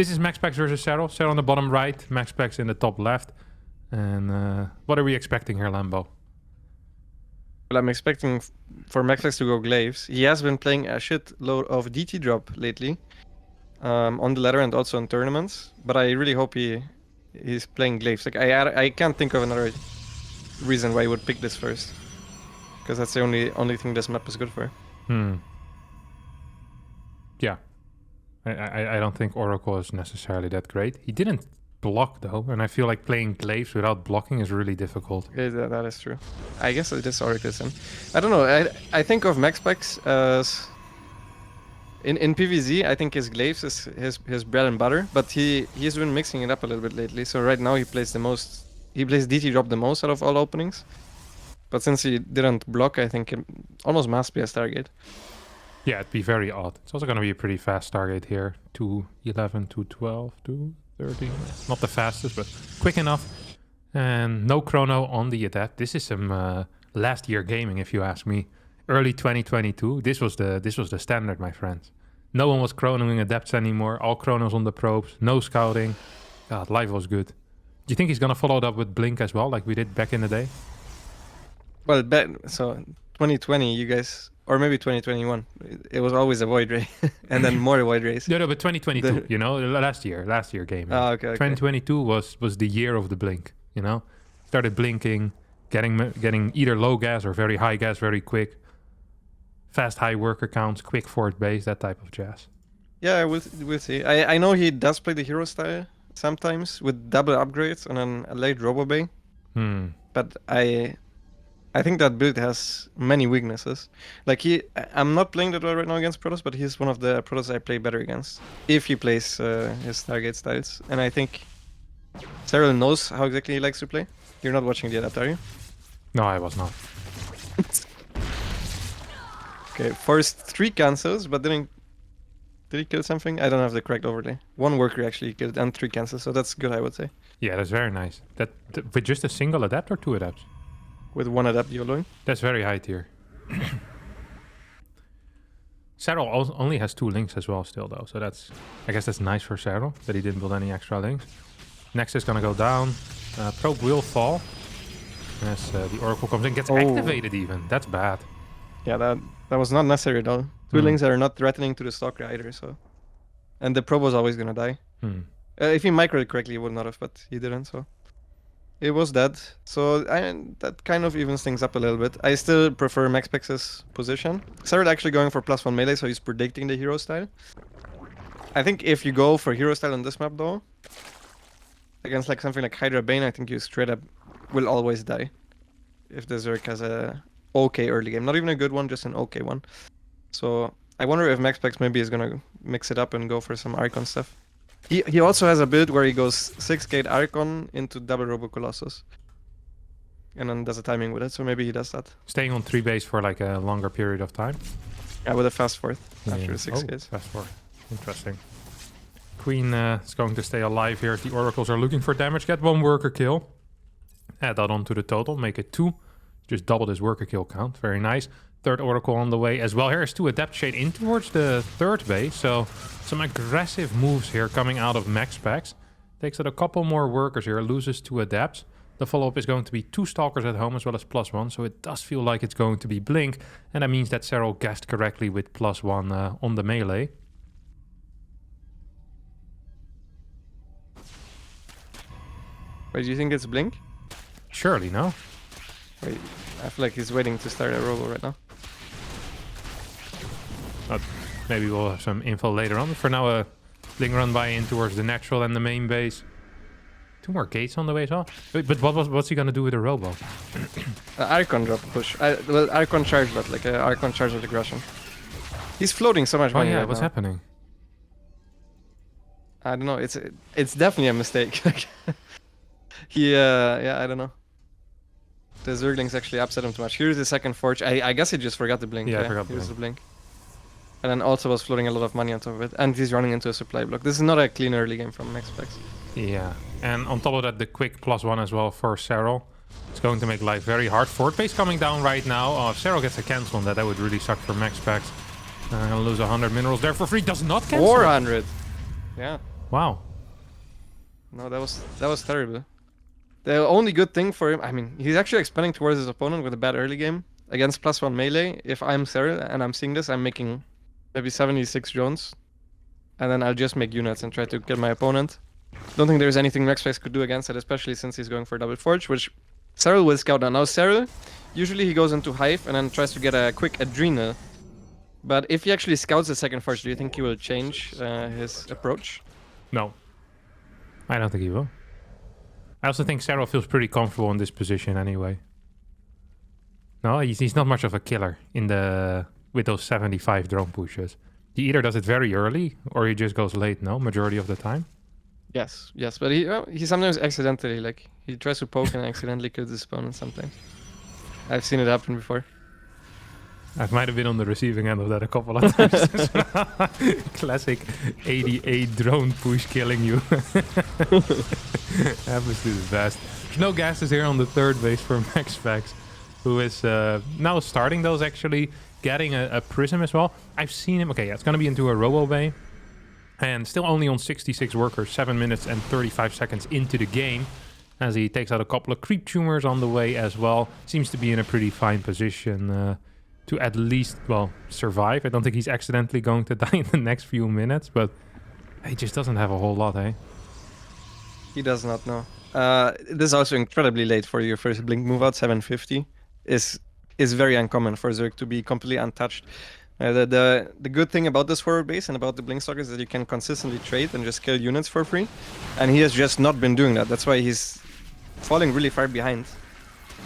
This is MaxPax versus Serral. Serral on the bottom right, MaxPax in the top left. And what are we expecting here, Lambo? Well, I'm expecting for MaxPax to go Glaives. He has been playing a shit load of DT drop lately. On the ladder and also in tournaments. But I really hope he's playing Glaives. Like I can't think of another reason why he would pick this first. Because that's the only thing this map is good for. Yeah. I don't think Oracle is necessarily that great. He didn't block though, and I feel like playing Glaives without blocking is really difficult. Yeah, that is true. I guess it is Oracle then. I don't know. I think of MaxPax as in PvZ. I think his Glaives is his bread and butter, but he's been mixing it up a little bit lately. So right now he plays DT drop the most out of all openings. But since he didn't block, I think it almost must be a Stargate. Yeah, it'd be very odd. It's also going to be a pretty fast Stargate here. 211, 212, 213. Not the fastest, but quick enough. And no chrono on the Adept. This is some last year gaming, if you ask me. Early 2022. This was the standard, my friends. No one was chronoing Adepts anymore. All chronos on the probes. No scouting. God, life was good. Do you think he's going to follow it up with Blink as well, like we did back in the day? Well, so 2020, you guys, or maybe 2021, it was always a Void Ray, and then more Void Rays. No, but 2022, you know, last year gaming. Oh, okay. 2022 was the year of the Blink, you know? Started blinking, getting either low gas or very high gas very quick. Fast high worker counts, quick forward base, that type of jazz. Yeah, we'll see. I know he does play the hero style sometimes with double upgrades and then a late Robo Bay. But I think that build has many weaknesses. Like I'm not playing that well right now against Protoss, but he's one of the Protoss I play better against if he plays his Stargate styles. And I think Serral knows how exactly he likes to play. You're not watching the Adapt, are you? No, I was not. Okay, forced 3 cancels, but did he kill something? I don't have the correct overlay. 1 worker actually killed and 3 cancels, so that's good, I would say. Yeah, that's very nice. With just a single Adapt or 2 Adapts? With 1 Adapt YOLOing. That's very high tier. Serral only has 2 links as well still though, so I guess that's nice for Serral that he didn't build any extra links. Next is gonna go down. Probe will fall as the Oracle comes in, gets activated even. That's bad. Yeah, that was not necessary at all. 2 links are not threatening to the Stalker either, so. And the probe was always gonna die. If he microed correctly, he would not have, but he didn't, so. It was dead, so that kind of evens things up a little bit. I still prefer MaxPax's position. Serral actually going for +1 melee, so he's predicting the hero style. I think if you go for hero style on this map though, against like something like Hydra Bane, I think you straight up will always die. If the Zerg has a okay early game. Not even a good one, just an okay one. So I wonder if MaxPax maybe is gonna mix it up and go for some Archon stuff. He also has a build where he goes 6 gate Archon into double Robo Colossus. And then does a timing with it, so maybe he does that. Staying on 3 base for like a longer period of time? Yeah, with a fast fourth after 6 gates. Fast fourth. Interesting. Queen is going to stay alive here. The Oracles are looking for damage. Get 1 worker kill. Add that on to the total. Make it 2. Just doubled his worker kill count. Very nice. 3rd Oracle on the way as well. Here's 2 Adept Shade in towards the 3rd base. So some aggressive moves here coming out of MaxPax. Takes out a couple more workers here. Loses 2 Adepts. The follow-up is going to be 2 Stalkers at home as well as +1. So it does feel like it's going to be Blink. And that means that Serral guessed correctly with +1 on the melee. Wait, do you think it's Blink? Surely, no? Wait, I feel like he's waiting to start a Robo right now. Maybe we'll have some info later on. But for now, Blink run by in towards the natural and the main base. 2 more gates on the way as well. Wait, but what's he gonna do with the Robo? Archon drop push. Well, Archon charge, but like Archon charge with aggression. He's floating so much money. Oh yeah, right what's now. happening? I don't know. It's definitely a mistake. Yeah, I don't know. The Zerglings actually upset him too much. Here's the second forge. I guess he just forgot to blink. Yeah, I forgot here's the blink. And then also was floating a lot of money on top of it. And he's running into a supply block. This is not a clean early game from MaxPax. Yeah, and on top of that, the quick +1 as well for Serral. It's going to make life very hard. Forward base coming down right now. Oh, if Serral gets a cancel on that, that would really suck for MaxPax. Gonna lose 100 minerals there for free. Does not cancel. 400. Yeah. Wow. No, that was terrible. The only good thing for him, I mean, he's actually expanding towards his opponent with a bad early game against +1 melee. If I'm Serral and I'm seeing this, I'm making maybe 76 drones, and then I'll just make units and try to kill my opponent. Don't think there's anything MaxPax's could do against it, especially since he's going for double forge, which Serral will scout down. Now Serral, usually he goes into Hive and then tries to get a quick Adrenal. But if he actually scouts the second forge, do you think he will change his approach? No. I don't think he will. I also think Serral feels pretty comfortable in this position anyway. No, he's not much of a killer in the with those 75 drone pushes. He either does it very early or he just goes late, no? Majority of the time. Yes, but he sometimes accidentally, like, he tries to poke and accidentally kills his opponent sometimes. I've seen it happen before. I might have been on the receiving end of that a couple of times. Classic 88 drone push killing you. Happens to the best. There's no gases here on the third base for MaxPax's, who is now starting those actually, getting a prism as well. I've seen him. Okay, yeah, it's going to be into a robo bay. And still only on 66 workers, 7 minutes and 35 seconds into the game. As he takes out a couple of creep tumors on the way as well. Seems to be in a pretty fine position to at least, well, survive. I don't think he's accidentally going to die in the next few minutes, but he just doesn't have a whole lot, eh? He does not know. This is also incredibly late for your first blink move out. 750 is very uncommon for Zerg to be completely untouched. The good thing about this forward base and about the blink stock is that you can consistently trade and just kill units for free, and he has just not been doing that. That's why he's falling really far behind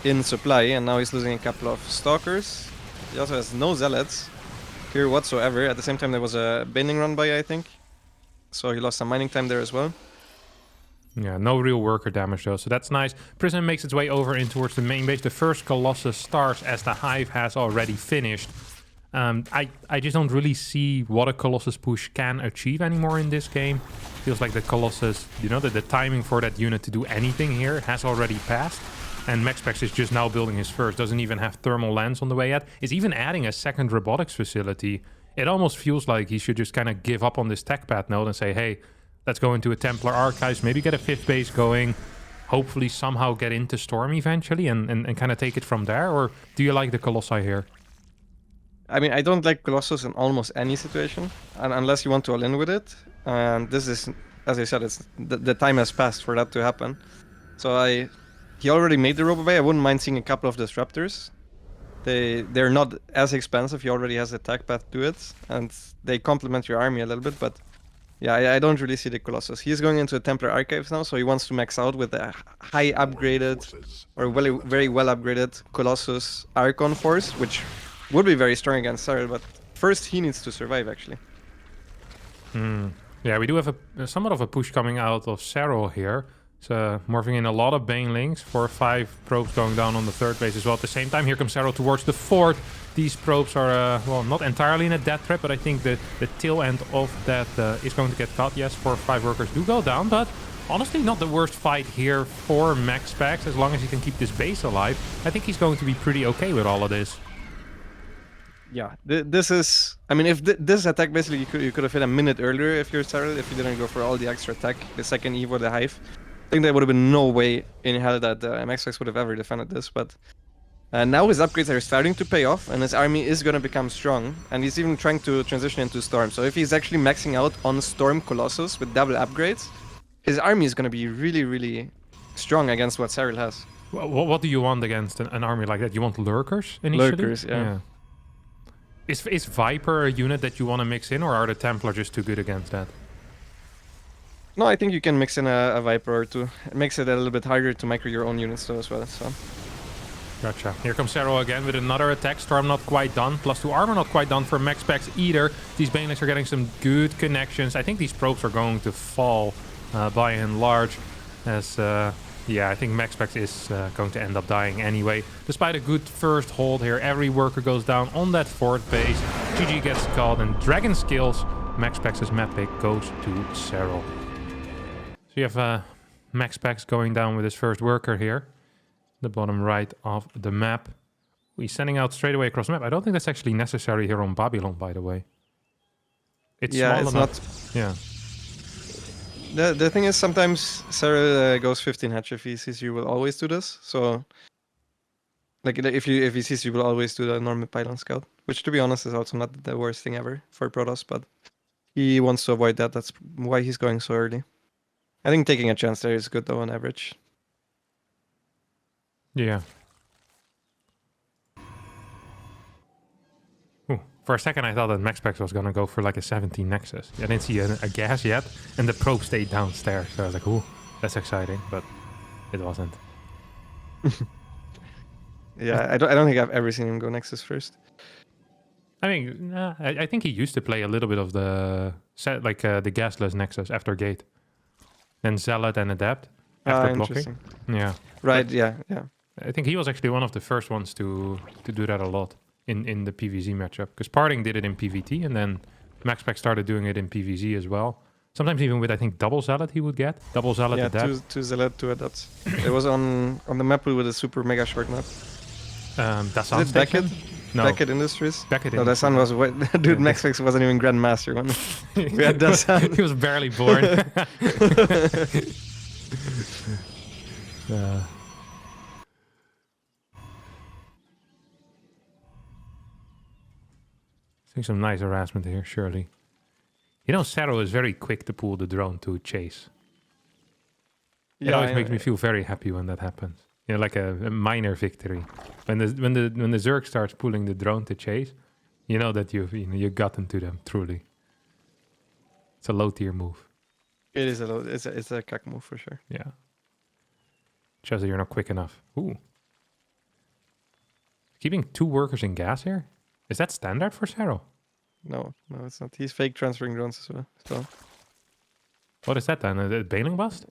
in supply, and now he's losing a couple of stalkers. He also has no zealots here whatsoever. At the same time, there was a bending run by, I think, so he lost some mining time there as well. Yeah, no real worker damage though, so that's nice. Prism makes its way over in towards the main base. The first Colossus starts as the Hive has already finished. I just don't really see what a Colossus push can achieve anymore in this game. Feels like the Colossus, you know, the timing for that unit to do anything here has already passed. And MaxPax's is just now building his first, doesn't even have thermal lens on the way yet. Is even adding a second robotics facility. It almost feels like he should just kind of give up on this tech pad node and say, hey, let's go into a Templar Archives, maybe get a 5th base going, hopefully somehow get into Storm eventually and kind of take it from there? Or do you like the Colossi here? I mean, I don't like Colossus in almost any situation, and unless you want to all in with it. And this is, as I said, it's the time has passed for that to happen. So he already made the Robo Bay. I wouldn't mind seeing a couple of Disruptors. They're not as expensive. He already has the attack path to it, and they complement your army a little bit. But yeah, I don't really see the Colossus. He's going into a Templar Archives now, so he wants to max out with a high upgraded or very well upgraded Colossus Archon force, which would be very strong against Serral, but first he needs to survive, actually. Yeah, we do have somewhat of a push coming out of Serral here. It's morphing in a lot of Banelings. 4 or 5 probes going down on the third base as well. At the same time, here comes Serral towards the fourth. These probes are, well, not entirely in a death trap, but I think the tail end of that is going to get caught. Yes, 4 or 5 workers do go down, but honestly not the worst fight here for MaxPax's. As long as he can keep this base alive, I think he's going to be pretty okay with all of this. Yeah, this is... I mean, if this attack, basically, you could have hit a minute earlier if you're Serral, if you didn't go for all the extra attack, the second Evo, the Hive. I think there would have been no way in hell that MaxPax's would have ever defended this, but... now his upgrades are starting to pay off, and his army is going to become strong, and he's even trying to transition into Storm. So if he's actually maxing out on Storm Colossus with double upgrades, his army is going to be really, really strong against what Serral has. What do you want against an army like that? You want Lurkers initially? Lurkers, yeah. Is Viper a unit that you want to mix in, or are the Templar just too good against that? No, I think you can mix in a Viper or two. It makes it a little bit harder to micro your own units though as well, so... Gotcha. Here comes Serral again with another attack. Storm not quite done. +2 armor not quite done for MaxPax's either. These Banelings are getting some good connections. I think these probes are going to fall by and large. As, yeah, I think MaxPax's is going to end up dying anyway. Despite a good first hold here, every worker goes down on that fourth base. GG gets called and Dragon Skills. MaxPax's map pick goes to Serral. So you have MaxPax's going down with his first worker here. The bottom right of the map. He's sending out straight away across the map. I don't think that's actually necessary here on Babylon, by the way. It's small enough. Not... Yeah. The thing is, sometimes Serral goes 15 hatch if he sees you will always do this. So, like, if he sees you will always do the normal pylon scout, which to be honest is also not the worst thing ever for Protoss, but he wants to avoid that. That's why he's going so early. I think taking a chance there is good though on average. Yeah. Ooh, for a second I thought that MaxPax's was gonna go for like a 17 Nexus. I didn't see a gas yet, and the probe stayed downstairs. So I was like, ooh, that's exciting, but it wasn't. Yeah, I don't think I've ever seen him go Nexus first. I mean, I think he used to play a little bit of the the gasless Nexus after Gate. Then Zealot and Adept after blocking. Yeah. Right, but yeah. I think he was actually one of the first ones to do that a lot in the PvZ matchup. Because Parting did it in PvT, and then MaxPax started doing it in PvZ as well. Sometimes even with, I think, double Zealot he would get. Double Zealot Adept. Yeah, two Zealot, two Adepts. It was on the map with a super mega short map. Dasan Station? No. Beckett Industries? Beckett Industries. Dasan was... Dude, MaxPax wasn't even Grandmaster when we had Dasan. He was barely born. Seeing some nice harassment here, surely. You know, Serral is very quick to pull the drone to chase. It always makes me feel very happy when that happens. You know, like a minor victory. When the Zerg starts pulling the drone to chase, you know that you've gotten to them, truly. It's a low tier move. It is it's a cack move for sure. Yeah. Shows that you're not quick enough. Ooh. Keeping 2 workers in gas here? Is that standard for Serral? No, it's not. He's fake transferring drones as well. So. What is that then? A bailing bust?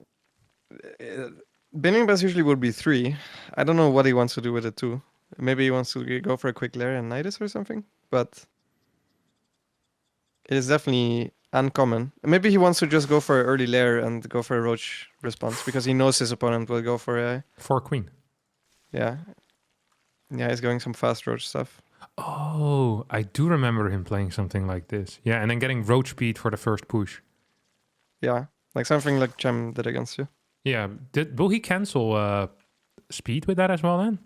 Bailing bust usually would be 3. I don't know what he wants to do with it 2. Maybe he wants to go for a quick lair and Nidus or something, but it is definitely uncommon. Maybe he wants to just go for an early lair and go for a roach response because he knows his opponent will go for a... For queen. Yeah. Yeah, he's going some fast roach stuff. Oh, I do remember him playing something like this. Yeah, and then getting roach speed for the first push. Yeah, like something like Chem did against you. Yeah, will he cancel speed with that as well then?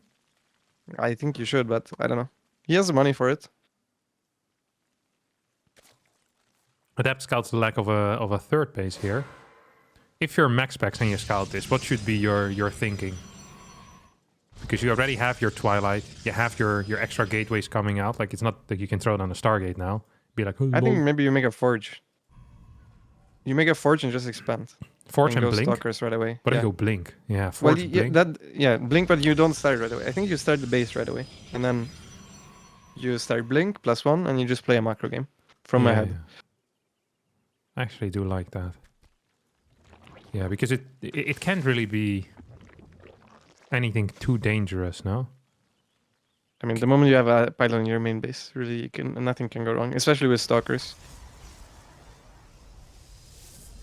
I think you should, but I don't know. He has the money for it. Adept scouts the lack of a third base here. If you're MaxPax and you scout this, what should be your thinking? Because you already have your Twilight, you have your extra gateways coming out. Like, it's not that you can throw it on a Stargate now. Be like, oh, I think maybe you make a Forge. You make a Forge and just expand. Forge and go Blink? Stalkers right away. But you go Blink. Yeah, Forge, Blink. Blink, but you don't start right away. I think you start the base right away. And then you start Blink +1 and you just play a macro game from my head. Yeah. I actually do like that. Yeah, because it can't really be anything too dangerous, no? I mean, the moment you have a pylon in your main base, really, nothing can go wrong, especially with Stalkers.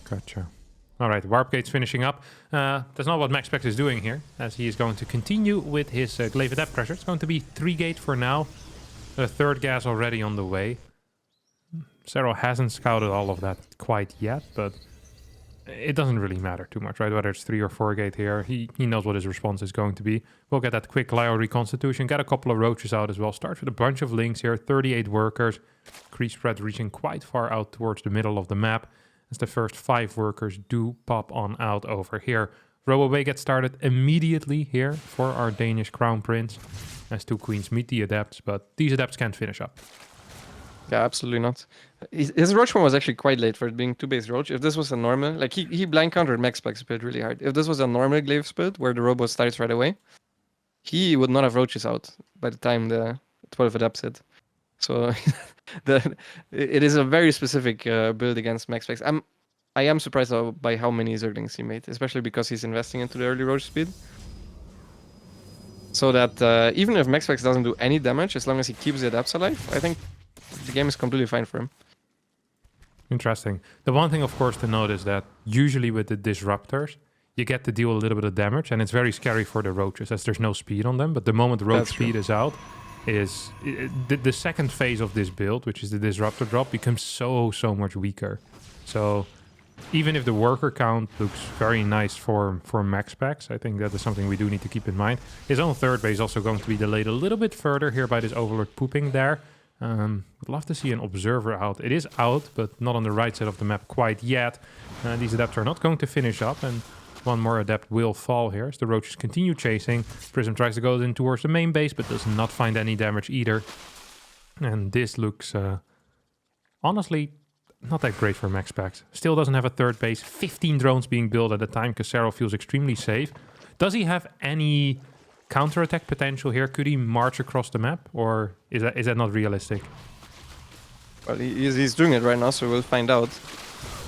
Gotcha. All right, Warp Gate's finishing up. That's not what MaxPax is doing here, as he is going to continue with his Glaive Adept pressure. It's going to be 3 gate for now. A 3rd gas already on the way. Serral hasn't scouted all of that quite yet, but it doesn't really matter too much, right? Whether it's 3 or 4 gate here, he knows what his response is going to be. We'll get that quick Lyo reconstitution, get a couple of roaches out as well. Start with a bunch of links here, 38 workers. Creep spread reaching quite far out towards the middle of the map, as the first 5 workers do pop on out over here. Roboway gets started immediately here for our Danish Crown Prince, as 2 queens meet the adepts, but these adepts can't finish up. Yeah, absolutely not. His roach one was actually quite late for it being 2-base roach. If this was a normal, like he blind countered MaxPax's build really hard. If this was a normal glaive build where the robo starts right away, he would not have roaches out by the time the 12 adepts hit. So it is a very specific build against MaxPax. I am surprised by how many Zerglings he made, especially because he's investing into the early roach speed. So that even if MaxPax doesn't do any damage, as long as he keeps the adepts alive, I think the game is completely fine for him. Interesting. The one thing, of course, to note is that usually with the disruptors, you get to deal a little bit of damage, and it's very scary for the roaches as there's no speed on them. But the moment the roach speed is out, the second phase of this build, which is the disruptor drop, becomes so much weaker. So even if the worker count looks very nice for MaxPax's, I think that is something we do need to keep in mind. His own third base is also going to be delayed a little bit further here by this Overlord pooping there. Would love to see an observer out. It is out, but not on the right side of the map quite yet. These adepts are not going to finish up, and one more adept will fall here as the roaches continue chasing. Prism tries to go in towards the main base, but does not find any damage either. And this looks, honestly, not that great for MaxPax's. Still doesn't have a third base. 15 drones being built at the time because Serral feels extremely safe. Does he have any counterattack potential here? Could he march across the map, or is that not realistic? Well, he's doing it right now, so we'll find out.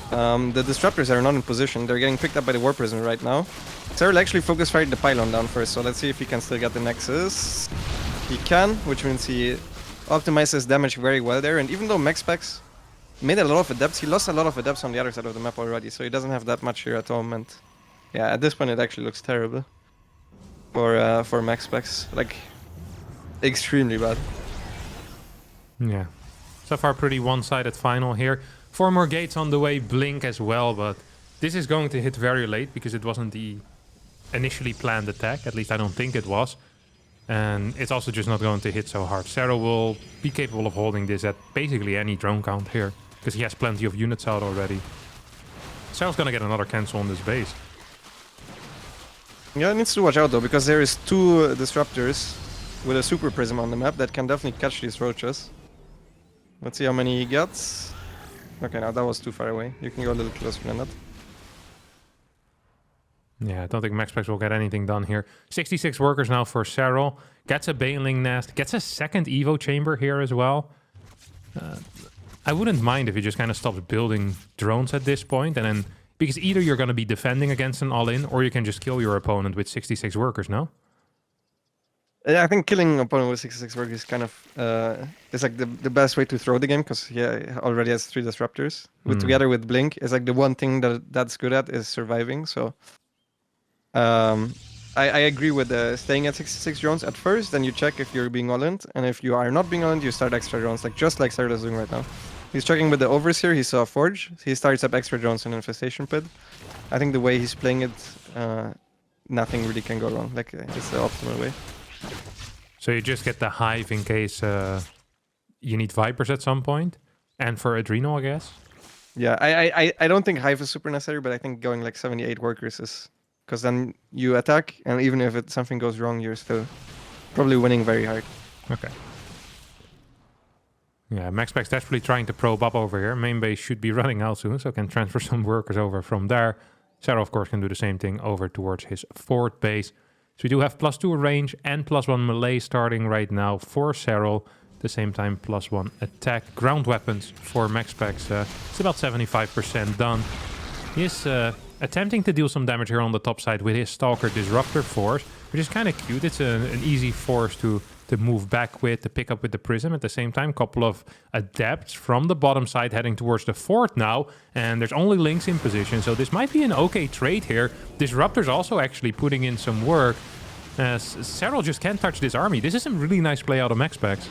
The disruptors are not in position. They're getting picked up by the war prisoner right now. Serral actually focus fired the pylon down first, so let's see if he can still get the nexus. He can, which means he optimizes damage very well there. And even though MaxPax's made a lot of adepts, he lost a lot of adepts on the other side of the map already, so he doesn't have that much here at home. And yeah, at this point it actually looks terrible for MaxPax's, like extremely bad. Yeah, so far pretty one-sided final here. 4 more gates on the way, blink as well, but this is going to hit very late because it wasn't the initially planned attack. At least I don't think it was. And it's also just not going to hit so hard. Serral will be capable of holding this at basically any drone count here because he has plenty of units out already. Serral's gonna get another cancel on this base. Yeah, it needs to watch out though, because there is 2 disruptors with a super prism on the map that can definitely catch these roaches. Let's see how many he gets. Okay, now that was too far away. You can go a little closer than that. Yeah, I don't think MaxPax's will get anything done here. 66 workers now for Serral. Gets a Baneling Nest. Gets a second Evo chamber here as well. I wouldn't mind if he just kind of stops building drones at this point. And then, because either you're going to be defending against an all-in, or you can just kill your opponent with 66 workers, no? Yeah, I think killing an opponent with 66 workers is kind of is like the best way to throw the game, because he already has 3 disruptors. Together with Blink, is like the one thing that's good at is surviving. So I agree with staying at 66 drones at first, then you check if you're being all-in, and if you are not being all-in, you start extra drones, just like Serral is doing right now. He's checking with the Overseer, he saw a Forge, he starts up extra drones in Infestation Pit. I think the way he's playing it, nothing really can go wrong, like it's the optimal way. So you just get the Hive in case you need Vipers at some point, and for Adrenal, I guess? Yeah, I don't think Hive is super necessary, but I think going like 78 workers is... Because then you attack, and even if something goes wrong, you're still probably winning very hard. Okay. Yeah, MaxPax's desperately trying to probe up over here. Main base should be running out soon, so can transfer some workers over from there. Serral, of course, can do the same thing over towards his 4th base. So we do have +2 range and +1 melee starting right now for Serral. At the same time, +1 attack. Ground weapons for MaxPax's. It's about 75% done. He is attempting to deal some damage here on the top side with his Stalker Disruptor Force, which is kind of cute. It's an easy force to move back with, to pick up with the Prism. At the same time, couple of Adepts from the bottom side heading towards the fort now, and there's only Lynx in position, so this might be an okay trade here. Disruptor's also actually putting in some work. Serral just can't touch this army. This is a really nice play out of MaxPax's.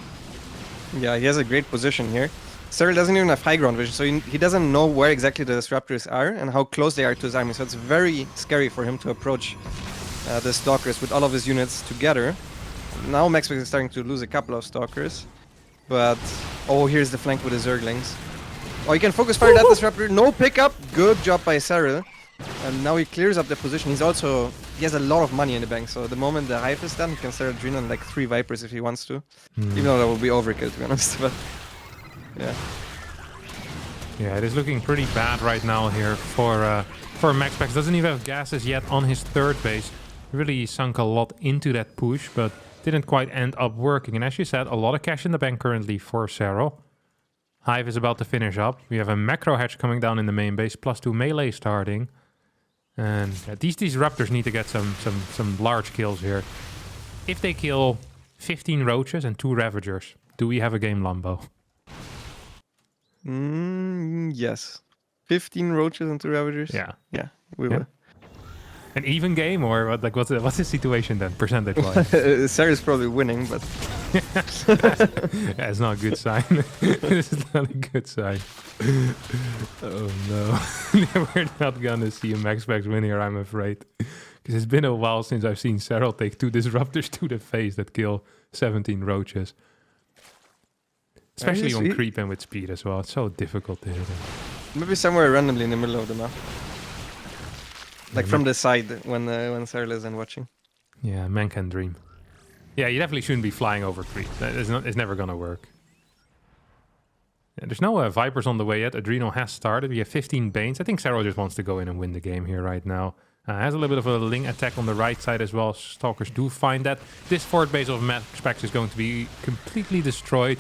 Yeah, he has a great position here. Serral doesn't even have high ground vision, so he doesn't know where exactly the disruptors are and how close they are to his army, so it's very scary for him to approach the Stalkers with all of his units together. Now MaxPax's is starting to lose a couple of Stalkers, but... Oh, here's the flank with the Zerglings. Oh, he can focus fire that disruptor, no pickup! Good job by Serral. And now he clears up the position. He has a lot of money in the bank, so the moment the Hive is done, he can start Adrenal like 3 Vipers if he wants to. Even though that would be overkill, to be honest, but... Yeah. Yeah, it is looking pretty bad right now here for MaxPax's. Doesn't even have gases yet on his 3rd base. Really sunk a lot into that push, but didn't quite end up working. And as you said, a lot of cash in the bank currently for Serral. Hive is about to finish up. We have a Macro Hatch coming down in the main base, +2 melee starting. And these Disruptors need to get some large kills here. If they kill 15 Roaches and 2 Ravagers, do we have a game, Lambo? Yes. 15 Roaches and 2 Ravagers? Yeah. Yeah, we will. An even game, or what, like what's the situation then, percentage-wise? Serral's probably winning, but Yeah, it's not a good sign. This is not a good sign. Oh no. We're not gonna see a MaxPax's win here, I'm afraid. Because it's been a while since I've seen Serral take 2 disruptors to the face that kill 17 roaches. Especially on creep and with speed as well. It's so difficult to hit him. Maybe somewhere randomly in the middle of the map. Like from the side when Serral isn't watching. Yeah, man can dream. Yeah, you definitely shouldn't be flying over creep. It's never gonna work. Yeah, there's no Vipers on the way yet. Adrenal has started. We have 15 Banes. I think Serral just wants to go in and win the game here right now. Has a little bit of a Ling attack on the right side as well. Stalkers do find that. This fourth base of MaxPax's is going to be completely destroyed.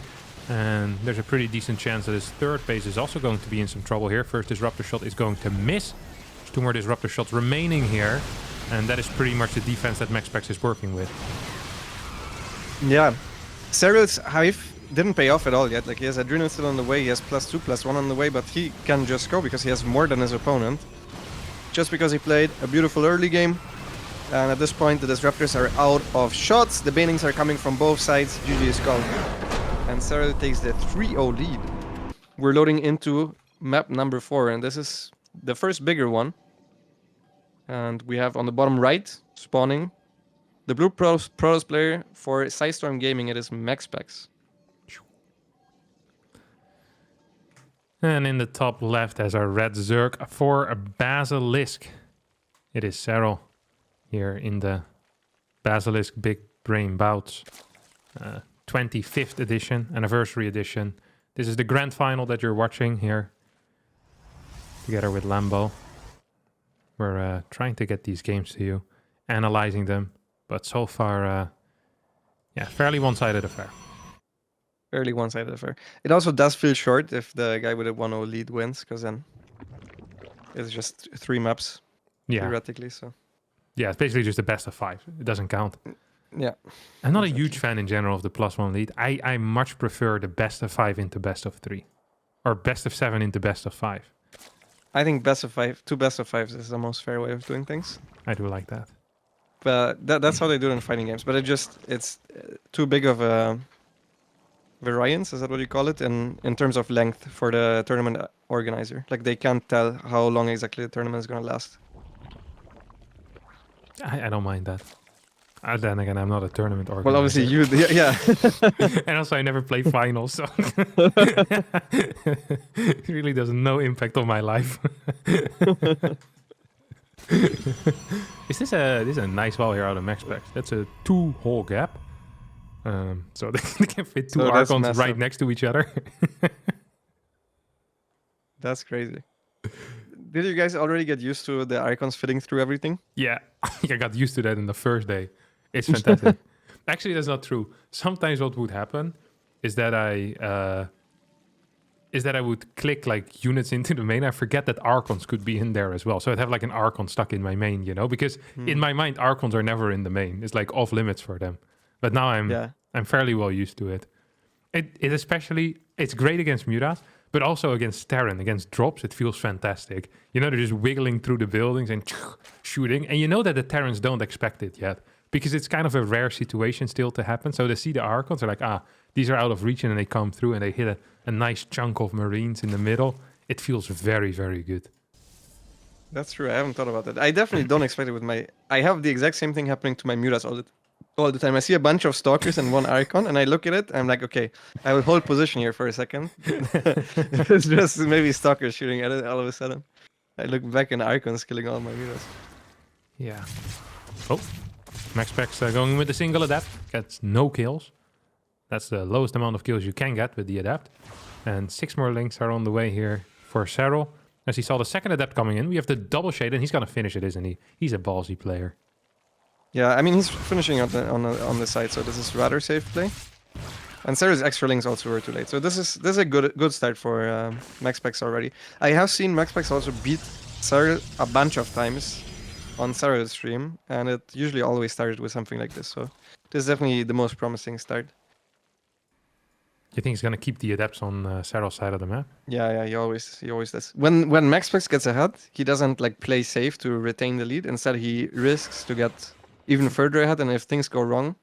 And there's a pretty decent chance that his third base is also going to be in some trouble here. First Disruptor shot is going to miss. There's 2 more Disruptor shots remaining here. And that is pretty much the defense that MaxPax's is working with. Yeah. Serral's Hive didn't pay off at all yet. Like, he has Adrenal still on the way. He has +2, +1 on the way. But he can just go because he has more than his opponent. Just because he played a beautiful early game. And at this point, the Disruptors are out of shots. The Banings are coming from both sides. GG is called. And Serral takes the 3-0 lead. We're loading into map number 4. And this is the first bigger one. And we have on the bottom right, spawning, the blue Protoss player for Sidestorm Gaming. It is MaxPax's. And in the top left has our red Zerg for a Basilisk. It is Serral here in the Basilisk Big Brain Bouts. 25th edition, anniversary edition. This is the grand final that you're watching here. Together with Lambo. We're trying to get these games to you. Analyzing them. But so far, yeah, fairly one-sided affair. Fairly one-sided affair. It also does feel short if the guy with a 1-0 lead wins, because then it's just 3 maps, theoretically. So yeah, it's basically just the best of 5. It doesn't count. Yeah. I'm not a huge fan in general of the +1 lead. I much prefer the best of 5 into best of 3. Or best of 7 into best of 5. I think best of 5, 2 best of 5s is the most fair way of doing things. I do like that. But that's how they do it in fighting games. But it's too big of a variance, is that what you call it, in terms of length for the tournament organizer. Like, they can't tell how long exactly the tournament is going to last. I don't mind that. Then again, I'm not a tournament organizer. Well, obviously you, yeah. And also I never play finals, so it really does no impact on my life. Is this a nice wall here out of MaxPax's? That's a 2-hole gap. So they can fit 2 Archons right next to each other. That's crazy. Did you guys already get used to the Archons fitting through everything? Yeah, I got used to that in the first day. It's fantastic. Actually, that's not true. Sometimes what would happen is that I would click like units into the main. I forget that Archons could be in there as well. So I'd have like an Archon stuck in my main, you know, because in my mind, Archons are never in the main. It's like off limits for them. But now I'm fairly well used to it. It especially, it's great against Mutas, but also against Terran, against drops, it feels fantastic. You know, they're just wiggling through the buildings and shooting. And you know that the Terrans don't expect it yet, because it's kind of a rare situation still to happen. So they see the Archons, they're like, these are out of reach, and they come through and they hit a nice chunk of Marines in the middle. It feels very, very good. That's true. I haven't thought about that. I definitely don't expect it with my... I have the exact same thing happening to my Mutas all the time. I see a bunch of Stalkers and 1 Archon, and I look at it, and I'm like, okay, I will hold position here for a second. It's just maybe Stalkers shooting at it all of a sudden. I look back and Archon's killing all my Mutas. Yeah. Oh, MaxPax's going with a single adapt. Gets no kills. That's the lowest amount of kills you can get with the adapt. And 6 more links are on the way here for Serral. As he saw the second adapt coming in, we have the double shade, and he's going to finish it, isn't he? He's a ballsy player. Yeah, I mean, he's finishing on the side, so this is rather safe play. And Serral's extra links also were too late. So this is a good start for MaxPax's already. I have seen MaxPax's also beat Serral a bunch of times on Serral's stream, and it usually always started with something like this. So this is definitely the most promising start. You think he's going to keep the adepts on Serral's side of the map? Yeah, he always does. When MaxPax gets ahead, he doesn't like play safe to retain the lead. Instead, he risks to get even further ahead, and if things go wrong,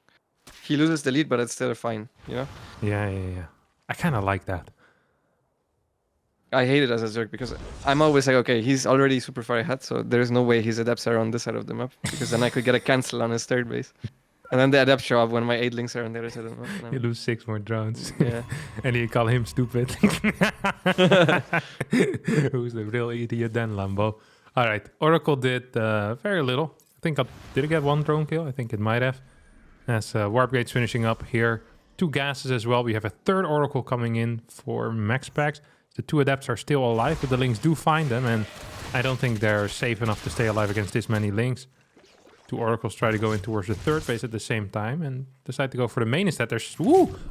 he loses the lead, but it's still fine, you know? Yeah. I kind of like that. I hate it as a Zerg because I'm always like, okay, he's already super far ahead, so there's no way his adepts are on this side of the map, because then I could get a cancel on his third base. And then the adepts show up when my 8-links are on the other side of the map. You lose 6 more drones. Yeah. And you call him stupid. Who's the real idiot then, Lambo? All right, Oracle did very little. I think did it get 1 drone kill? I think it might have. As Warp Gate's finishing up here. 2 gases as well. We have a 3rd Oracle coming in for MaxPax's. The 2 adepts are still alive, but the links do find them, and I don't think they're safe enough to stay alive against this many links. 2 oracles try to go in towards the 3rd base at the same time and decide to go for the main instead. There's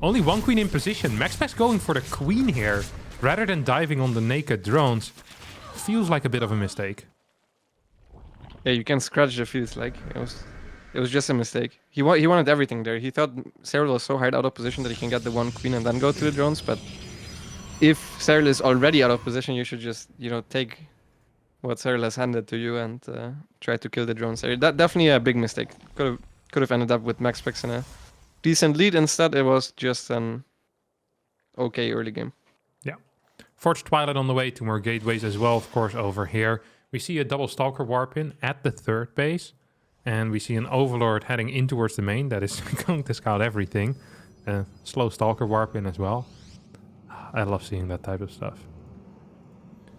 only 1 queen in position. MaxPax's going for the queen here rather than diving on the naked drones. Feels like a bit of a mistake. Yeah, you can scratch the feels like it was just a mistake. He wanted everything there. He thought Serral was so hard out of position that he can get the 1 queen and then go to the drones, but if Serral is already out of position, you should just, you know, take what Serral has handed to you and try to kill the drones. That definitely a big mistake. Could have ended up with MaxPax in a decent lead. Instead, it was just an okay early game. Yeah. Forged Twilight on the way, 2 more gateways as well, of course, over here. We see a double Stalker warp in at the 3rd base. And we see an Overlord heading in towards the main that is going to scout everything. Slow Stalker warp in as well. I love seeing that type of stuff.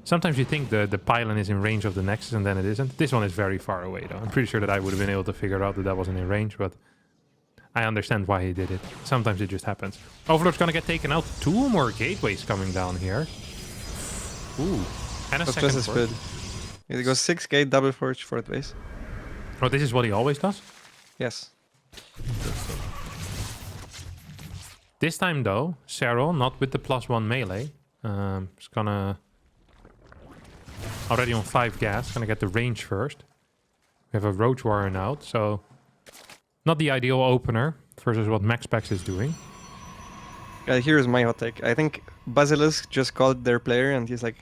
Sometimes you think the pylon is in range of the Nexus and then it isn't. This one is very far away though. I'm pretty sure that I would have been able to figure out that that wasn't in range, but I understand why he did it. Sometimes it just happens. Overlord's gonna get taken out. 2 more gateways coming down here. Ooh. And a That's second just as forge. good. It goes 6 gate, double forge, 4th base. Oh, this is what he always does? Yes. Interesting. This time though, Serral, not with the +1 melee. Is gonna... Already on 5 gas, gonna get the range first. We have a Roach Warren out, so... Not the ideal opener versus what MaxPax's is doing. Here's my hot take. I think Basilisk just called their player and he's like,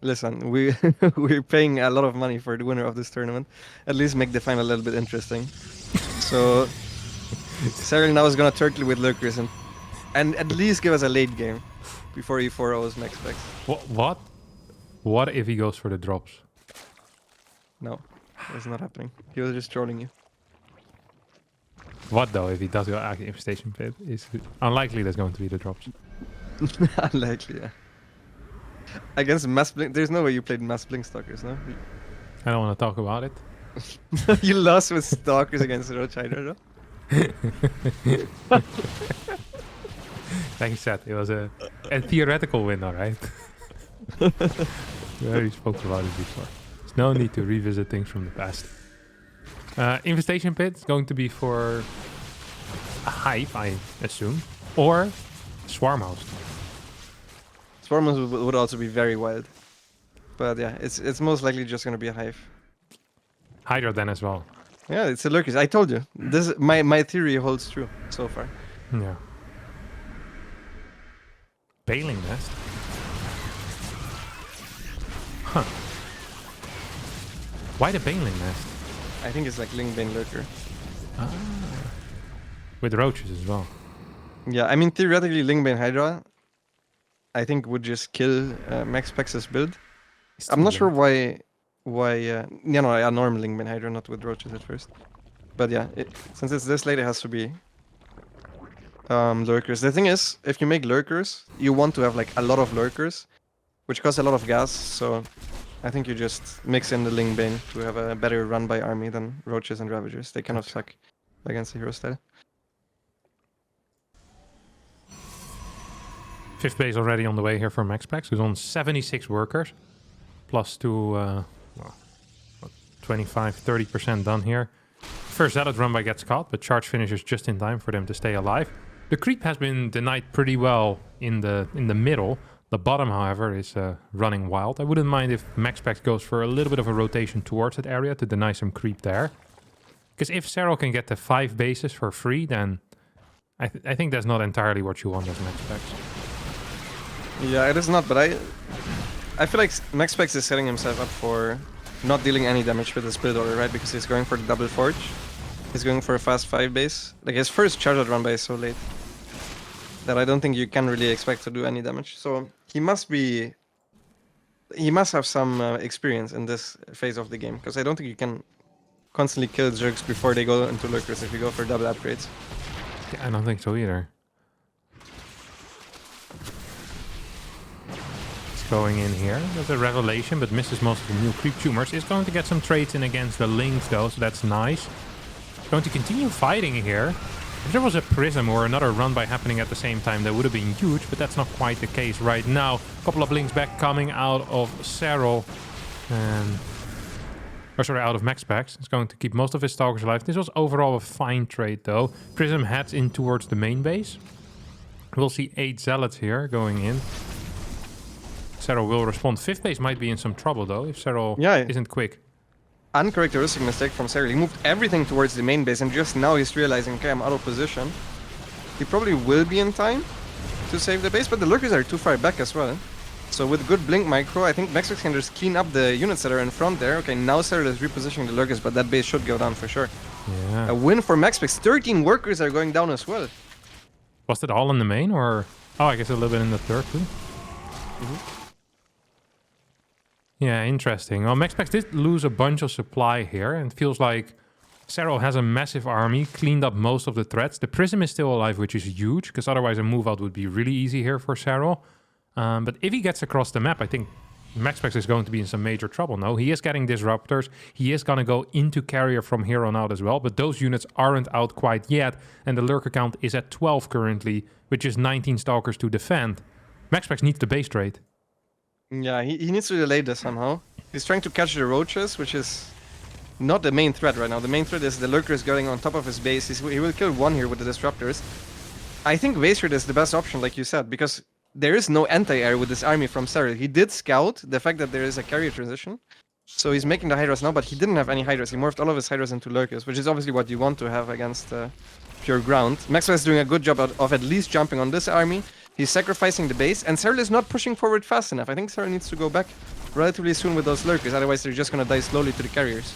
listen, we're paying a lot of money for the winner of this tournament. At least make the final a little bit interesting. So Serral now is gonna turtle with Lurkers and at least give us a late game before he 4-0s MaxPax. What? What if he goes for the drops? No, that's not happening. He was just trolling you. What though if he does go Infestation Pit? It's unlikely there's going to be the drops. Unlikely, yeah. Against Mass Blink, there's no way you played Mass Blink Stalkers, no? I don't want to talk about it. You lost with Stalkers against Roach Hydra, though? Like you said, it was a theoretical win, alright? We already spoke about it before. There's no need to revisit things from the past. Infestation Pit is going to be for a Hive, I assume. Or Swarm House. Swarm House would also be very wild. But yeah, it's most likely just going to be a Hive. Hydra then as well. Yeah, it's a Lurkers. I told you. This my theory holds true so far. Yeah. Bailing Nest. Huh. Why the Bailing Nest? I think it's like Lingbane Lurker. Ah. With roaches as well. Yeah, I mean theoretically Lingbane Hydra I think would just kill MaxPax's build. I'm not sure why a normal Lingbane Hydra, not with roaches at first. But yeah, since it's this late, it has to be Lurkers. The thing is, if you make Lurkers, you want to have like a lot of Lurkers, which costs a lot of gas, so I think you just mix in the Lingbane to have a better run by army than roaches and Ravagers. They kind of suck against the hero style. 5th base already on the way here for MaxPax's, who's on 76 workers. Plus to 25-30% done here. First Zealot run by gets caught, but charge finishes just in time for them to stay alive. The creep has been denied pretty well in the middle. The bottom, however, is running wild. I wouldn't mind if MaxPax's goes for a little bit of a rotation towards that area to deny some creep there. Because if Serral can get to 5 bases for free, then I think that's not entirely what you want as MaxPax. Yeah, it is not, but I feel like MaxPax is setting himself up for not dealing any damage with his build order, right? Because he's going for the double forge. He's going for a fast 5 base. Like his first charge out run by is so late that I don't think you can really expect to do any damage. So he must have some experience in this phase of the game, because I don't think you can constantly kill Zergs before they go into Lurkers if you go for double upgrades. Yeah, I don't think so either. Going in here. There's a revelation, but misses most of the new creep tumors. Is going to get some trades in against the Lynx though, so that's nice. Going to continue fighting here. If there was a prism or another run by happening at the same time, that would have been huge, but that's not quite the case right now. A couple of Lynx back coming out of Serral. Out of MaxPax's. It's going to keep most of his stalkers alive. This was overall a fine trade though. Prism heads in towards the main base. We'll see 8 zealots here going in. Serral will respond. 5th base might be in some trouble though, if Serral isn't quick. Uncharacteristic mistake from Serral. He moved everything towards the main base and just now he's realizing, okay, I'm out of position. He probably will be in time to save the base, but the Lurkers are too far back as well. So with good blink micro, I think MaxPax can just clean up the units that are in front there. Okay, now Serral is repositioning the Lurkers, but that base should go down for sure. Yeah. A win for MaxPax. 13 workers are going down as well. Was it all in the main, or... Oh, I guess a little bit in the third too. Yeah, interesting. Well, MaxPax did lose a bunch of supply here, and it feels like Serral has a massive army, cleaned up most of the threats. The Prism is still alive, which is huge, because otherwise a move out would be really easy here for Serral. But if he gets across the map, I think MaxPax is going to be in some major trouble. No, he is getting disruptors. He is going to go into carrier from here on out as well, but those units aren't out quite yet, and the Lurker count is at 12 currently, which is 19 stalkers to defend. MaxPax needs the base trade. Yeah, he needs to delay this somehow. He's trying to catch the roaches, which is not the main threat right now. The main threat is the Lurkers going on top of his base. He will kill one here with the disruptors. I think base trade is the best option, like you said, because there is no anti-air with this army from Serral. He did scout the fact that there is a carrier transition, so he's making the Hydras now, but he didn't have any Hydras. He morphed all of his Hydras into Lurkers, which is obviously what you want to have against pure ground. MaxPax is doing a good job of at least jumping on this army. He's sacrificing the base, and Serral is not pushing forward fast enough. I think Serral needs to go back relatively soon with those Lurkers, otherwise they're just going to die slowly to the carriers.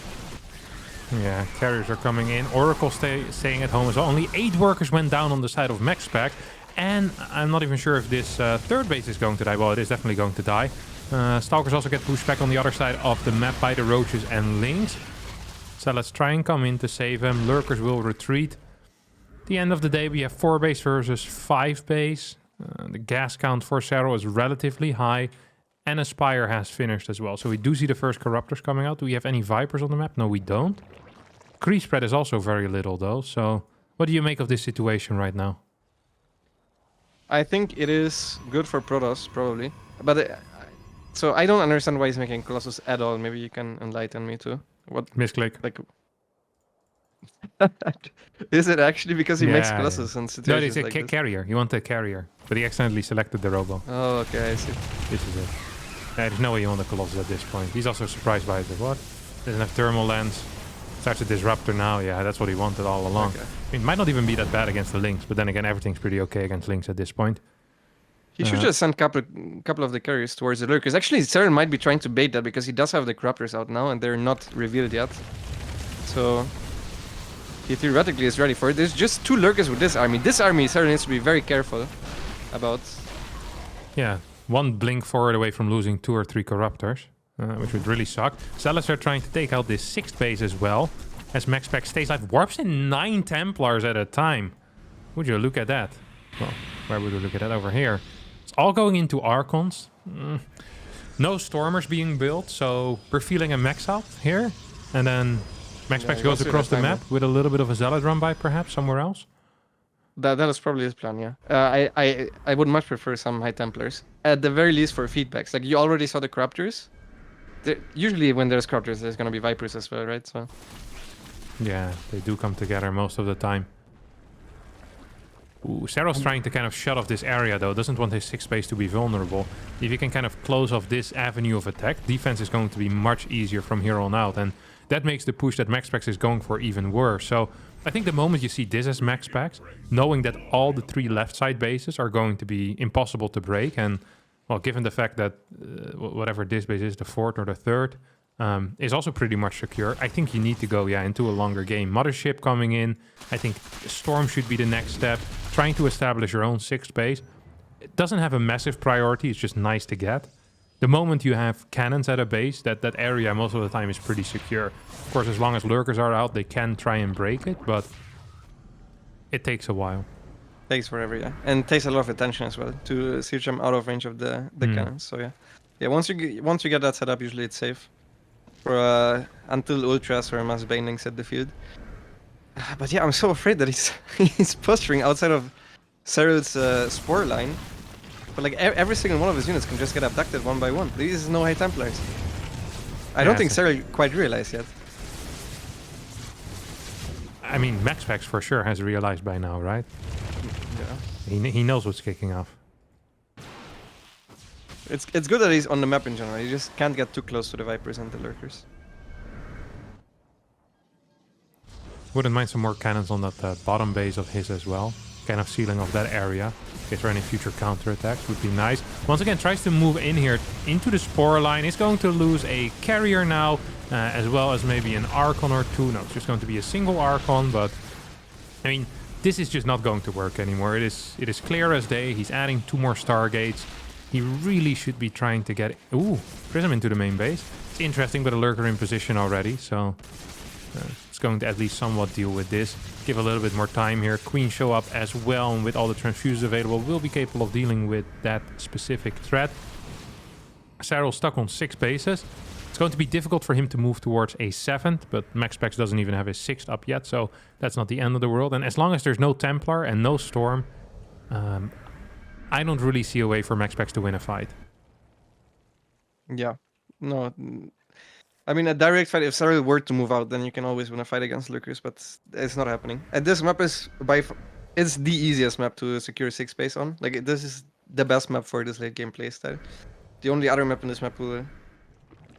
Yeah, carriers are coming in. Oracle staying at home as well. Only 8 workers went down on the side of MaxPax, and I'm not even sure if this third base is going to die. Well, it is definitely going to die. Stalkers also get pushed back on the other side of the map by the Roaches and Lynx. So let's try and come in to save them. Lurkers will retreat. At the end of the day, we have 4 base versus 5 base. The gas count for Serral is relatively high, and a Spire has finished as well. So we do see the first Corruptors coming out. Do we have any Vipers on the map? No, we don't. Creep spread is also very little, though. So what do you make of this situation right now? I think it is good for Protoss, probably. But so I don't understand why he's making Colossus at all. Maybe you can enlighten me too. What misclick? Like, is it actually because he makes Colossus in situations no, it's a carrier. You want a carrier, but he accidentally selected the Robo. Oh, okay, I see. This is it. There's no way you want a Colossus at this point. He's also surprised by it. Like, what? Doesn't have thermal lens. Starts a disruptor now. Yeah, that's what he wanted all along. Okay. It might not even be that bad against the Lynx, but then again, everything's pretty okay against Lynx at this point. He should just send couple of the carriers towards the Lurkers. Actually, Serral might be trying to bait that because he does have the Corruptors out now, and they're not revealed yet. So he theoretically is ready for it. There's just 2 Lurkers with this army. This army, Serral needs to be very careful about. Yeah, 1 blink forward away from losing 2 or 3 Corruptors. Which would really suck. Zealots are trying to take out this 6th base as well. As MaxPax stays alive. Warps in 9 Templars at a time. Would you look at that? Well, where would we look at that? Over here. It's all going into Archons. No Stormers being built, so we're feeling a max out here. And then MaxPax goes across the map with a little bit of a Zealot run by, perhaps, somewhere else. That is probably his plan, yeah. I would much prefer some High Templars. At the very least for feedbacks. Like, you already saw the Corruptors. Usually when there's Corruptors, there's going to be Vipers as well, right? So yeah, they do come together most of the time. Ooh, Serral's trying to kind of shut off this area, though. Doesn't want his 6 space to be vulnerable. If you can kind of close off this avenue of attack, defense is going to be much easier from here on out. And that makes the push that MaxPax's is going for even worse. So I think the moment you see this as MaxPax's, knowing that all the 3 left side bases are going to be impossible to break, and well, given the fact that whatever this base is, the 4th or the 3rd, is also pretty much secure, I think you need to go into a longer game. Mothership coming in, I think Storm should be the next step. Trying to establish your own 6th base. It doesn't have a massive priority, it's just nice to get. The moment you have cannons at a base, that area most of the time is pretty secure. Of course, as long as lurkers are out, they can try and break it, but it takes a while. Takes forever, yeah. And takes a lot of attention as well to siege them out of range of the cannons. So yeah. Once you get that set up, usually it's safe. For until ultras or mass banelings at the field. But yeah, I'm so afraid that he's posturing outside of Serral's spore line. But like every single one of his units can just get abducted one by one. These is no High Templars. I don't think Serral quite realized yet. I mean, MaxPax's for sure has realized by now, right? Yeah. He knows what's kicking off. It's good that he's on the map in general. You just can't get too close to the Vipers and the Lurkers. Wouldn't mind some more cannons on that bottom base of his as well. Kind of sealing off that area. In case for any future counterattacks would be nice. Once again, tries to move in here into the spore line. He's going to lose a carrier now, as well as maybe an Archon or 2. No, it's just going to be a single Archon, but I mean, this is just not going to work anymore. It is clear as day. He's adding 2 more Stargates. He really should be trying to get... Ooh, Prism into the main base. It's interesting, but a Lurker in position already, so... it's going to at least somewhat deal with this. Give a little bit more time here. Queen show up as well, and with all the transfuses available, will be capable of dealing with that specific threat. Serral stuck on 6 bases. It's going to be difficult for him to move towards a 7th, but MaxPax's doesn't even have his 6th up yet, so that's not the end of the world. And as long as there's no Templar and no Storm, I don't really see a way for MaxPax's to win a fight. Yeah. No. I mean, a direct fight, if Serral were to move out, then you can always win a fight against Lurkers, but it's not happening. And this map is it's the easiest map to secure 6 base on. Like, this is the best map for this late game playstyle. The only other map in this map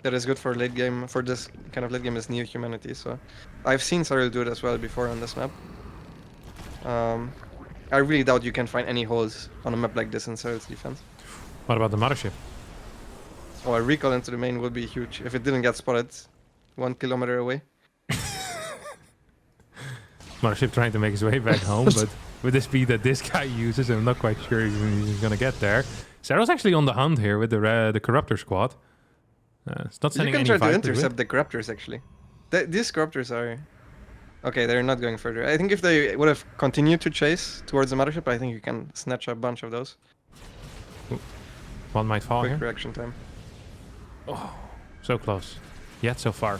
that is good for late game, for this kind of late game, is Neo Humanity. So I've seen Serral do it as well before on this map. I really doubt you can find any holes on a map like this in Serral's defense. What about the Mothership? Oh, a recall into the main would be huge if it didn't get spotted 1 kilometer away. Mothership trying to make his way back home, but with the speed that this guy uses, I'm not quite sure he's going to get there. Serral's actually on the hunt here with the Corruptor squad. It's not sending any. You can try to intercept the Corruptors, actually. These Corruptors are... Okay, they're not going further. I think if they would have continued to chase towards the Mothership, I think you can snatch a bunch of those. Ooh. One might fall Quick here. reaction time. Oh, so close. Yet so far.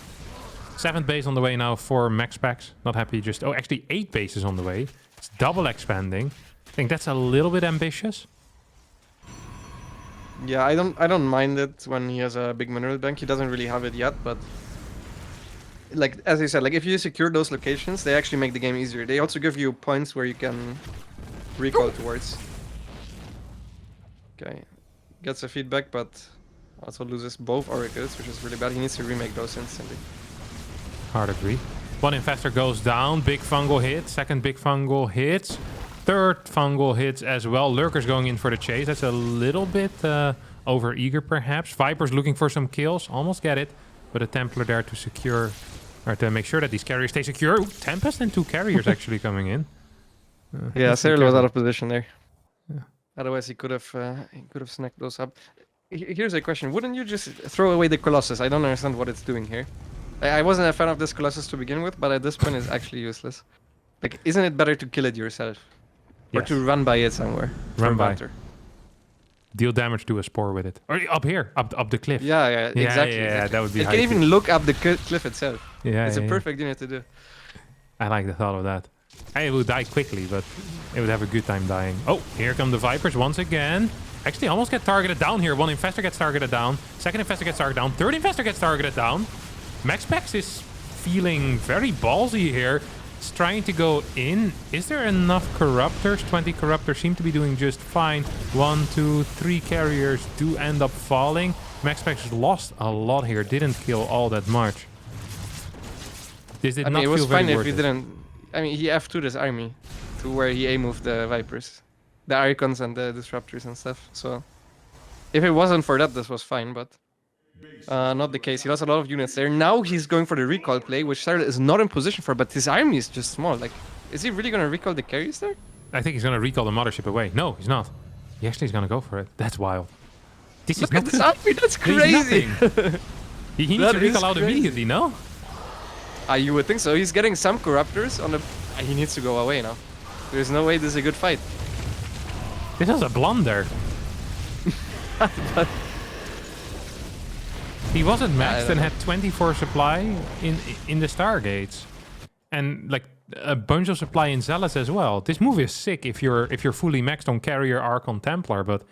7th base on the way now for MaxPax's. Not happy just... Oh, actually 8 bases on the way. It's double expanding. I think that's a little bit ambitious. Yeah, I don't mind it when he has a big mineral bank. He doesn't really have it yet, but... Like, as I said, like if you secure those locations, they actually make the game easier. They also give you points where you can recall towards. Okay. Gets a feedback, but also loses both oracles, which is really bad. He needs to remake those instantly. Hard agree. 1 infestor goes down. Big fungal hit. 2nd big fungal hits. 3rd fungal hits as well. Lurker's going in for the chase. That's a little bit over eager perhaps. Viper's looking for some kills. Almost get it. But a Templar there to secure, or to make sure that these carriers stay secure. Ooh, Tempest and 2 carriers actually coming in. Yeah, Serral was out of position there. Yeah. Otherwise, he could have snagged those up. Here's a question: wouldn't you just throw away the Colossus? I don't understand what it's doing here. I wasn't a fan of this Colossus to begin with, but at this point, it's actually useless. Like, isn't it better to kill it yourself, or to run by it somewhere? Run by. Deal damage to a spore with it, or up here, up the cliff. Yeah, exactly. Yeah, that would be. It can even look up the cliff itself. Yeah, it's a perfect unit to do. I like the thought of that. It would die quickly, but it would have a good time dying. Oh, here come the Vipers once again. Actually, almost get targeted down here. 1 infestor gets targeted down. 2nd infestor gets targeted down. 3rd infestor gets targeted down. MaxPax's is feeling very ballsy here. It's trying to go in. Is there enough corruptors? 20 corruptors seem to be doing just fine. 1, 2, 3 carriers do end up falling. MaxPax's lost a lot here. Didn't kill all that much. This did not it was feel very fine if worth he it. didn't. I mean, he F2'd his army to where he A-moved the Vipers, the Archons and the Disruptors and stuff. So if it wasn't for that, this was fine, but not the case. He lost a lot of units there. Now he's going for the recall play, which Serral is not in position for, but his army is just small. Like, is he really going to recall the carries there? I think he's going to recall the Mothership away. No, he's not. He actually is going to go for it. That's wild. This Look is at this army, that's crazy! He needs to recall out immediately, no? You would think so. He's getting some Corruptors on the... he needs to go away now. There's no way this is a good fight. This was a blunder. He wasn't maxed and had 24 supply in the Stargates. And like a bunch of supply in Zealots as well. This move is sick if you're fully maxed on Carrier, Archon, Templar, but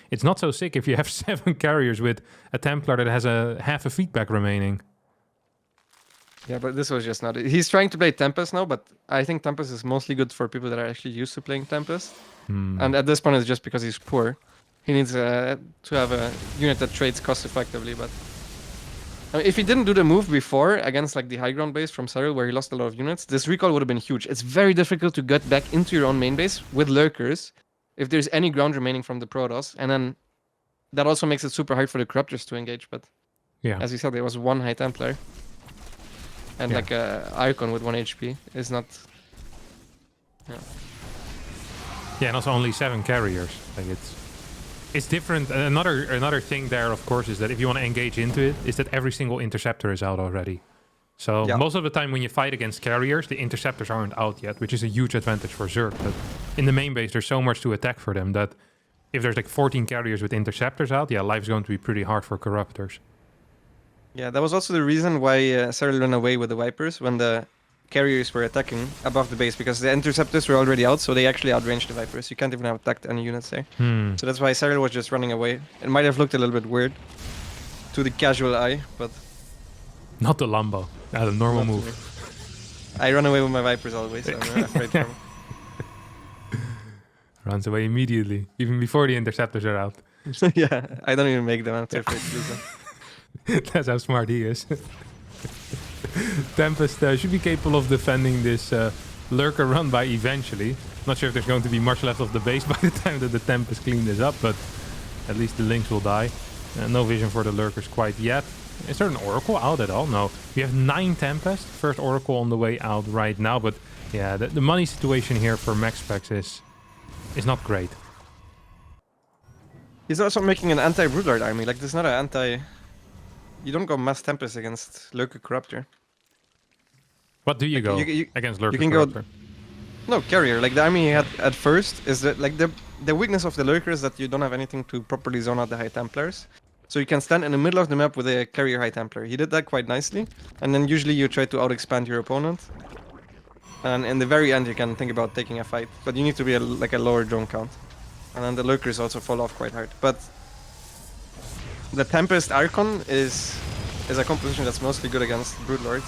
it's not so sick if you have 7 carriers with a Templar that has half a feedback remaining. Yeah, but this was just not it. He's trying to play Tempest now, but I think Tempest is mostly good for people that are actually used to playing Tempest. And at this point, it's just because he's poor. He needs to have a unit that trades cost effectively. But I mean, if he didn't do the move before against like the high ground base from Serral, where he lost a lot of units, this recall would have been huge. It's very difficult to get back into your own main base with Lurkers if there's any ground remaining from the Protoss, and then that also makes it super hard for the Corruptors to engage. But yeah, as you said, there was 1 High Templar. And like a Archon with 1 HP is not... Yeah, and also only 7 carriers. Like it's different. Another thing there, of course, is that if you want to engage into it, is that every single interceptor is out already. So most of the time when you fight against carriers, the interceptors aren't out yet, which is a huge advantage for Zerg. But in the main base, there's so much to attack for them that if there's like 14 carriers with interceptors out, yeah, life's going to be pretty hard for corruptors. Yeah, that was also the reason why Serral ran away with the Vipers when the carriers were attacking above the base, because the interceptors were already out, so they actually outranged the Vipers. You can't even have attacked any units there. So that's why Serral was just running away. It might have looked a little bit weird to the casual eye, but... Not the Lambo. Not a normal move. I run away with my Vipers always, so I'm not afraid from... Runs away immediately, even before the interceptors are out. Yeah, I don't even make them. I'm too afraid to lose them. That's how smart he is. Tempest should be capable of defending this Lurker run by eventually. Not sure if there's going to be much left of the base by the time that the Tempest clean this up, but at least the Lynx will die. No vision for the Lurkers quite yet. Is there an Oracle out at all? No. We have 9 Tempest. First Oracle on the way out right now, but yeah, the money situation here for MaxPax's is not great. He's also making an anti-Broodlord army. Like, there's not an anti... You don't go mass Tempest against Lurker Corruptor. What do you go against Lurker you can Corruptor? Go, no, Carrier. Like, the army he had at first is that, like, the weakness of the Lurker is that you don't have anything to properly zone out the High Templars. So you can stand in the middle of the map with a Carrier High Templar. He did that quite nicely. And then usually you try to out-expand your opponent. And in the very end you can think about taking a fight. But you need to be like a lower drone count. And then the Lurkers also fall off quite hard. But the Tempest Archon is a composition that's mostly good against Broodlord.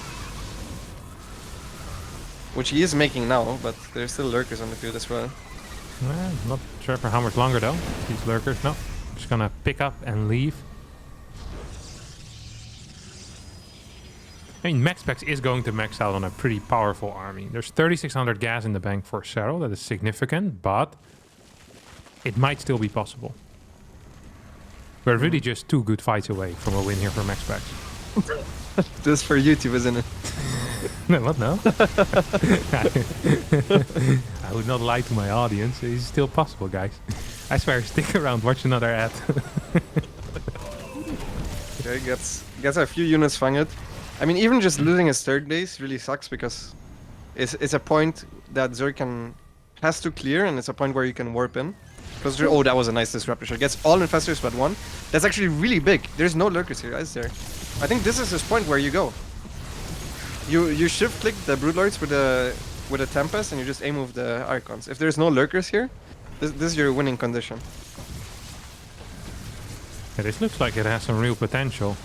Which he is making now, but there's still Lurkers on the field as well. Well, not sure for how much longer though, these Lurkers. No, just gonna pick up and leave. I mean, MaxPax's is going to max out on a pretty powerful army. There's 3,600 gas in the bank for Serral. That is significant, but it might still be possible. We're really just 2 good fights away from a win here for MaxPax's. This for YouTube, isn't it? No, what? No? I would not lie to my audience. It's still possible, guys. I swear, stick around, watch another ad. Okay, gets a few units fanged. I mean, even just losing his third base really sucks, because it's a point that Zerg has to clear, and it's a point where you can warp in. Because oh, that was a nice disruptor shot. Gets all infestors but 1. That's actually really big. There's no Lurkers here, is there? I think this is his point where you go. You shift click the Broodlords with a Tempest, and you just aim with the Archons. If there's no Lurkers here, this is your winning condition. Yeah, this looks like it has some real potential.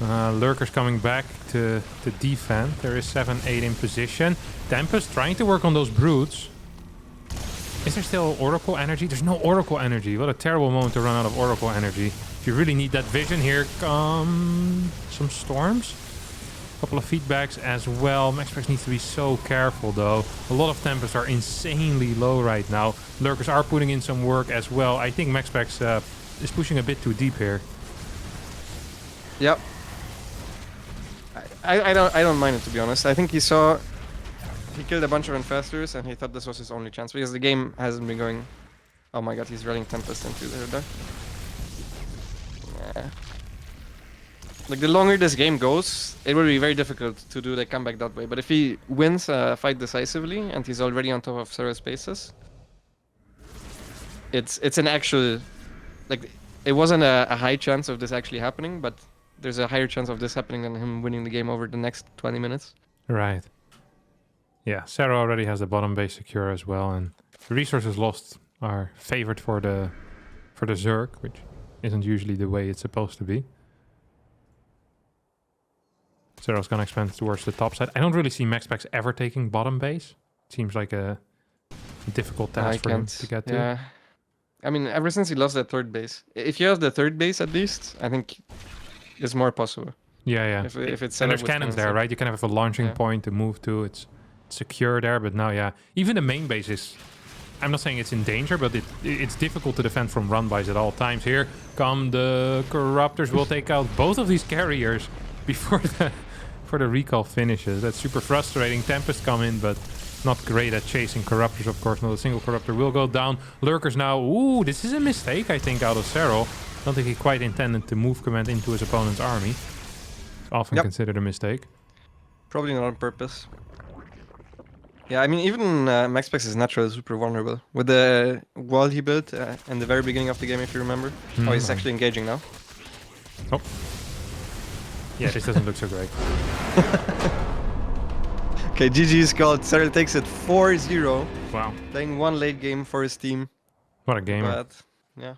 Lurker's coming back to defend. There is 7-8 in position. Tempest trying to work on those brutes. Is there still Oracle energy? There's no Oracle energy. What a terrible moment to run out of Oracle energy. If you really need that vision, here come some storms. A couple of feedbacks as well. MaxPax's needs to be so careful though. A lot of Tempests are insanely low right now. Lurkers are putting in some work as well. I think MaxPax's is pushing a bit too deep here. Yep. I don't mind it, to be honest. I think he killed a bunch of infestors and he thought this was his only chance because the game hasn't been going. Oh my god, he's running Tempest into there. Yeah. Like, the longer this game goes, it will be very difficult to do the comeback that way. But if he wins a fight decisively and he's already on top of Serral spaces, it's an actual, like, it wasn't a high chance of this actually happening, but there's a higher chance of this happening than him winning the game over the next 20 minutes. Right. Yeah, Serral already has the bottom base secure as well, and the resources lost are favored for the Zerg, which isn't usually the way it's supposed to be. Serral's gonna expand towards the top side. I don't really see MaxPax's ever taking bottom base. It seems like a difficult task for him to get to. Yeah. I mean, ever since he lost that third base. If you have the third base at least, I think it's more possible. Yeah, yeah. If it's and there's cannons there, right? You can have a launching point to move to. It's secure there, but now, yeah. Even the main base is... I'm not saying it's in danger, but it's difficult to defend from run-bys at all times. Here come the Corruptors. We'll take out both of these carriers before the recall finishes. That's super frustrating. Tempest come in, but not great at chasing Corruptors, of course. Not a single Corruptor will go down. Lurkers now. Ooh, this is a mistake, I think, out of Serral. I don't think he quite intended to move command into his opponent's army. It's often considered a mistake. Probably not on purpose. Yeah, I mean, even MaxPax's is naturally super vulnerable. With the wall he built in the very beginning of the game, if you remember. Oh, he's actually engaging now. Oh. Yeah, this doesn't look so great. Okay, GG's called. Serral takes it 4-0. Wow. Playing one late game for his team. What a gamer. But, yeah.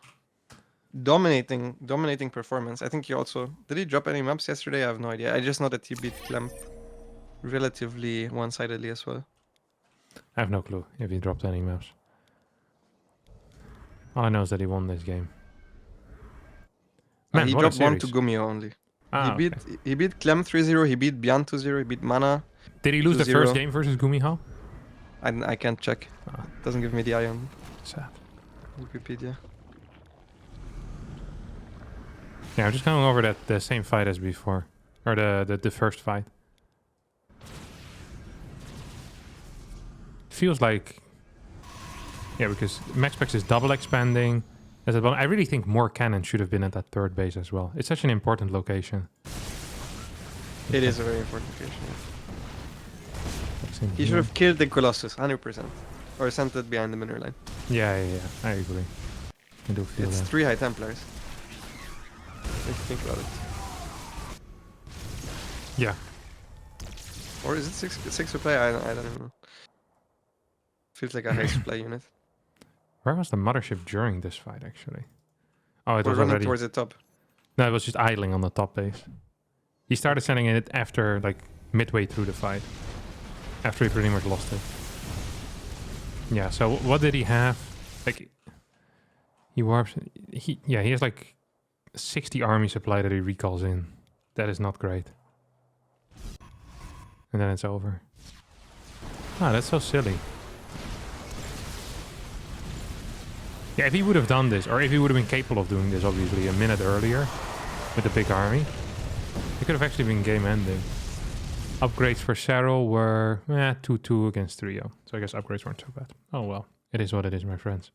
Dominating performance. I think he also... Did he drop any maps yesterday? I have no idea. I just know that he beat Clamp relatively one-sidedly as well. I have no clue if he dropped any maps. All I know is that he won this game. Man, he what dropped a one to series. Gumio only. Ah, He beat Clem 3-0, he beat Beyond 2-0, he beat Mana. Did he lose the 2-0. first game versus Gumihao? I can't check. Doesn't give me the eye on Sad. Wikipedia. Yeah, I'm just going over the same fight as before. Or the first fight. Feels like... Yeah, because MaxPax's is double expanding. I really think more cannons should have been at that third base as well. It's such an important location. It is a very important location. He should have killed the Colossus, 100%. Or sent it behind the mineral line. Yeah, I agree. I do feel it's that. 3 High Templars. If you think about it. Yeah. Or is it 6 supply? I don't know. Feels like a high supply unit. Where was the Mothership during this fight, actually? Oh, it We're was running already... towards the top. No, it was just idling on the top base. He started sending it after, like, midway through the fight. After he pretty much lost it. Yeah, so what did he have? Like, he warps... He has, like, 60 army supply that he recalls in. That is not great. And then it's over. Ah, that's so silly. Yeah, if he would have done this, or if he would have been capable of doing this, obviously, a minute earlier, with a big army, it could have actually been game ending. Upgrades for Serral were 2-2 against 3-0. So I guess upgrades weren't so bad. Oh well, it is what it is, my friends.